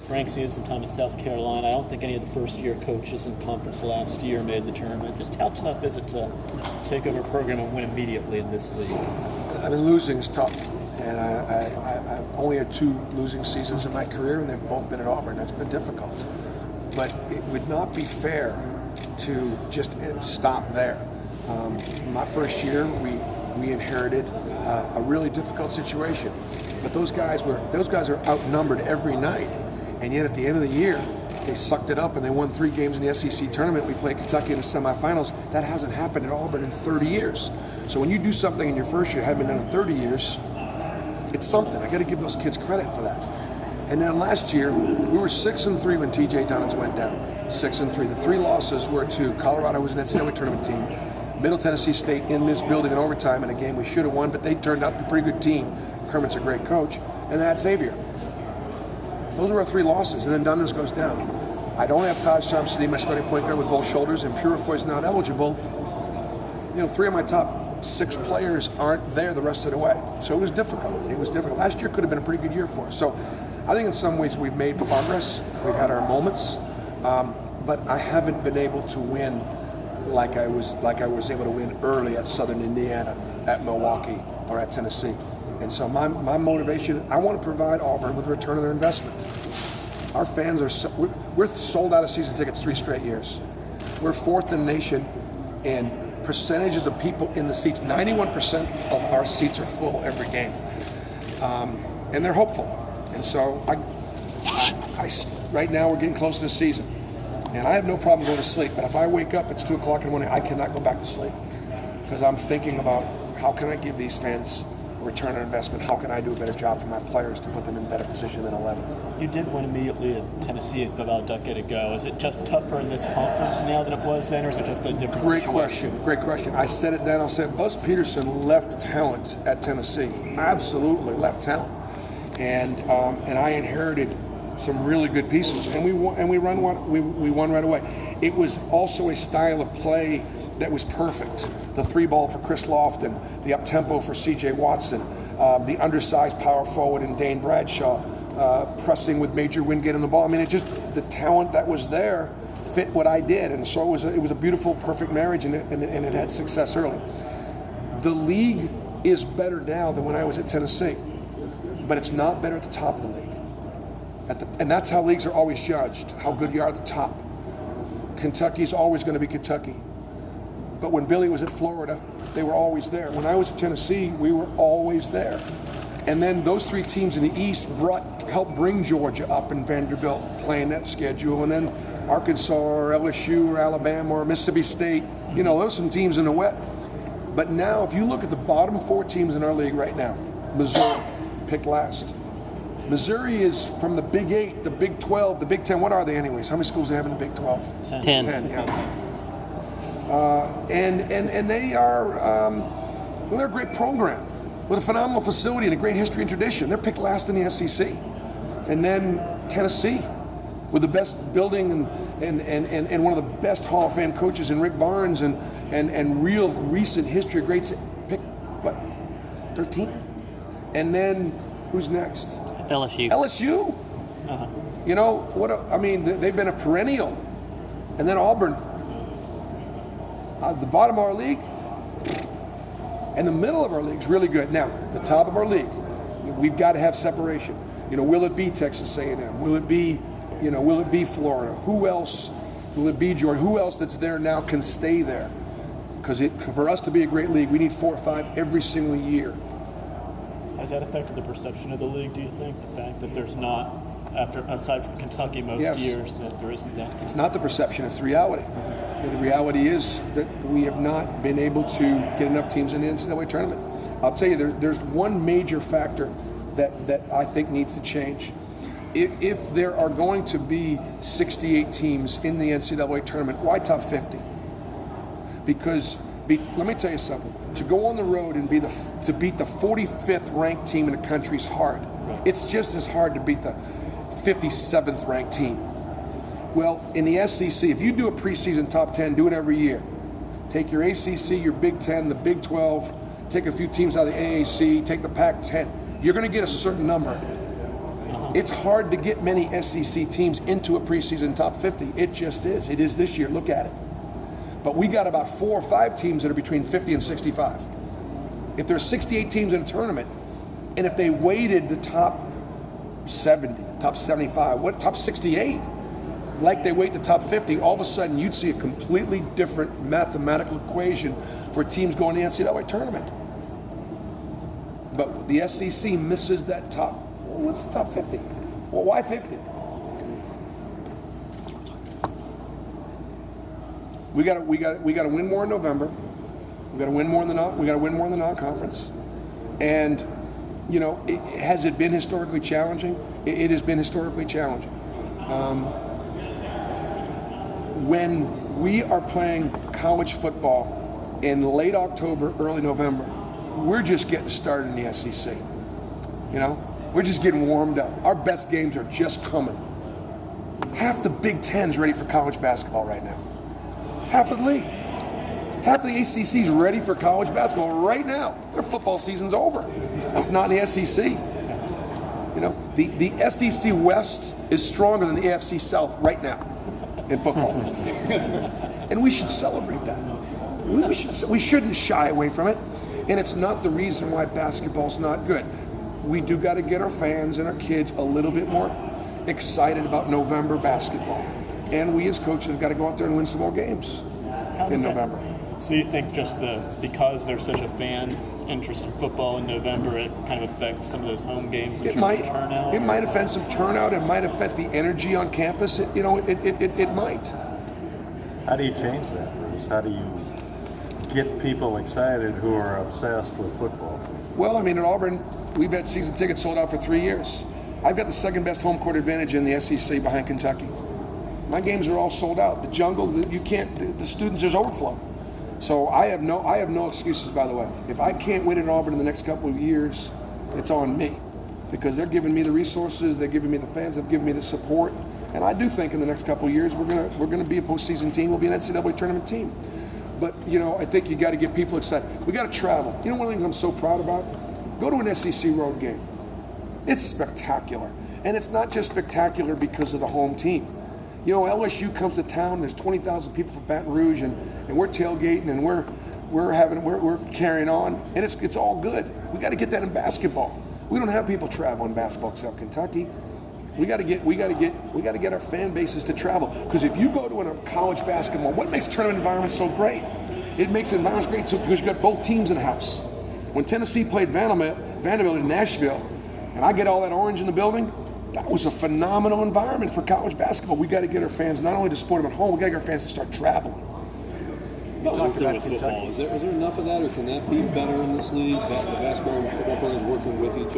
Frank Susan, Thomas, South Carolina. I don't think any of the first-year coaches in conference last year made the tournament. Just how tough is it to take over a program and win immediately in this league? I mean, losing is tough. And I've only had 2 losing seasons in my career, and they've both been at Auburn. That's been difficult. But it would not be fair to just stop there. My first year, we inherited a really difficult situation. But those guys are outnumbered every night. And yet at the end of the year, they sucked it up and they won 3 games in the SEC tournament. We played Kentucky in the semifinals. That hasn't happened at Auburn in 30 years. So when you do something in your first year, hadn't been done in 30 years, it's something. I got to give those kids credit for that. And then last year, we were 6-3 when T.J. Dunnins went down. 6-3. The 3 losses were to Colorado, who was an NCAA tournament team, Middle Tennessee State in this building in overtime in a game we should have won, but they turned out to be a pretty good team. Kermit's a great coach. And then at Xavier. Those were our 3 losses, and then Dunnins goes down. I don't have Taj Shamsuddin, my starting point guard, with both shoulders, and Purifoy's not eligible. 3 of my top 6 players aren't there the rest of the way. So it was difficult. Last year could have been a pretty good year for us. So I think in some ways we've made progress. We've had our moments, but I haven't been able to win like I was able to win early at Southern Indiana, at Milwaukee, or at Tennessee. And so my motivation, I want to provide Auburn with a return on their investment. Our fans we're sold out of season tickets 3 straight years. We're 4th in the nation in percentages of people in the seats. 91% of our seats are full every game. And they're hopeful. And so right now we're getting close to the season. And I have no problem going to sleep. But if I wake up, it's 2 o'clock in the morning, I cannot go back to sleep. Because I'm thinking about how can I give these fans return on investment? How can I do a better job for my players to put them in a better position than 11th? You did win immediately at Tennessee about a decade ago. Is it just tougher in this conference now than it was then, or is it just a different situation? Great question. I said it then, I'll say it. Buzz Peterson left talent at Tennessee. Absolutely left talent. And I inherited some really good pieces, and we won right away. It was also a style of play that was perfect. The 3-ball for Chris Lofton, the up-tempo for C.J. Watson, the undersized power forward in Dane Bradshaw, pressing with Major Wingate on the ball. I mean, the talent that was there fit what I did, and so it was a beautiful, perfect marriage, and it had success early. The league is better now than when I was at Tennessee, but it's not better at the top of the league. And that's how leagues are always judged, how good you are at the top. Kentucky's always going to be Kentucky. But when Billy was at Florida, they were always there. When I was at Tennessee, we were always there. And then those 3 teams in the East helped bring Georgia up and Vanderbilt playing that schedule. And then Arkansas or LSU or Alabama or Mississippi State, those are some teams in the West. But now, if you look at the bottom 4 teams in our league right now, Missouri picked last. Missouri is from the Big 8, the Big 12, the Big 10. What are they anyways? How many schools do they have in the Big 12? 10. 10, yeah. And they are, they're a great program with a phenomenal facility and a great history and tradition. They're picked last in the SEC. And then Tennessee with the best building and one of the best Hall of Fame coaches in Rick Barnes and real recent history of greats, picked, 13th? And then who's next? LSU. LSU? Uh-huh. They've been a perennial. And then Auburn. The bottom of our league and the middle of our league is really good. Now, the top of our league, we've got to have separation. Will it be Texas A&M? Will it be Florida? Who else? Will it be Georgia? Who else that's there now can stay there? Because for us to be a great league, we need 4 or 5 every single year. Has that affected the perception of the league, do you think? The fact that there's not, aside from Kentucky most years, that there isn't that? It's not the perception, it's the reality. The reality is that we have not been able to get enough teams in the NCAA tournament. I'll tell you, there's one major factor that I think needs to change. If there are going to be 68 teams in the NCAA tournament, why top 50? Because let me tell you something. To go on the road and to beat the 45th ranked team in the country is hard. It's just as hard to beat the 57th ranked team. Well, in the SEC, if you do a preseason top 10, do it every year. Take your ACC, your Big 10, the Big 12, take a few teams out of the AAC, take the Pac-10. You're going to get a certain number. It's hard to get many SEC teams into a preseason top 50. It just is. It is this year. Look at it. But we got about 4 or 5 teams that are between 50 and 65. If there's 68 teams in a tournament, and if they weighted the top 70, top 75, top 68, like they weight the top 50, all of a sudden you'd see a completely different mathematical equation for teams going to the NCAA tournament. But the SEC misses that top. Well, what's the top 50? Well, why 50? We got to win more in November. We got to win more in the non-conference. And has it been historically challenging? It has been historically challenging. When we are playing college football in late October, early November, we're just getting started in the SEC. We're just getting warmed up. Our best games are just coming. Half the Big Ten's ready for college basketball right now. Half of the league. Half the ACC's ready for college basketball right now. Their football season's over. That's not in the SEC. The SEC West is stronger than the AFC South right now in football. And we should celebrate that. We shouldn't shy away from it. And it's not the reason why basketball's not good. We do got to get our fans and our kids a little bit more excited about November basketball. And we as coaches have got to go out there and win some more games in November. So you think just because there's such a fan interest in football in November, it kind of affects some of those home games in terms of turnout? It might affect some turnout. It might affect the energy on campus. It might. How do you change that, Bruce? How do you get people excited who are obsessed with football? Well, at Auburn, we've had season tickets sold out for 3 years. I've got the second best home court advantage in the SEC behind Kentucky. My games are all sold out. The jungle, the students, there's overflow. So I have no excuses, by the way. If I can't win at Auburn in the next couple of years, it's on me. Because they're giving me the resources, they're giving me the fans, they've given me the support. And I do think in the next couple of years we're gonna be a postseason team, we'll be an NCAA tournament team. But I think you gotta get people excited. We gotta travel. One of the things I'm so proud about? Go to an SEC road game. It's spectacular. And it's not just spectacular because of the home team. LSU comes to town, there's 20,000 people from Baton Rouge, and we're tailgating and we're carrying on, and it's all good. We got to get that in basketball. We don't have people travel in basketball except Kentucky. We got to get our fan bases to travel, because if you go to a college basketball, what makes tournament environments so great? It makes environments great because you got both teams in the house. When Tennessee played Vanderbilt in Nashville, and I get all that orange in the building, that was a phenomenal environment for college basketball. We got to get our fans not only to support them at home, we got to get our fans to start traveling. You talked about football. Is there enough of that, or can that be better in this league? The basketball and football players working with each other?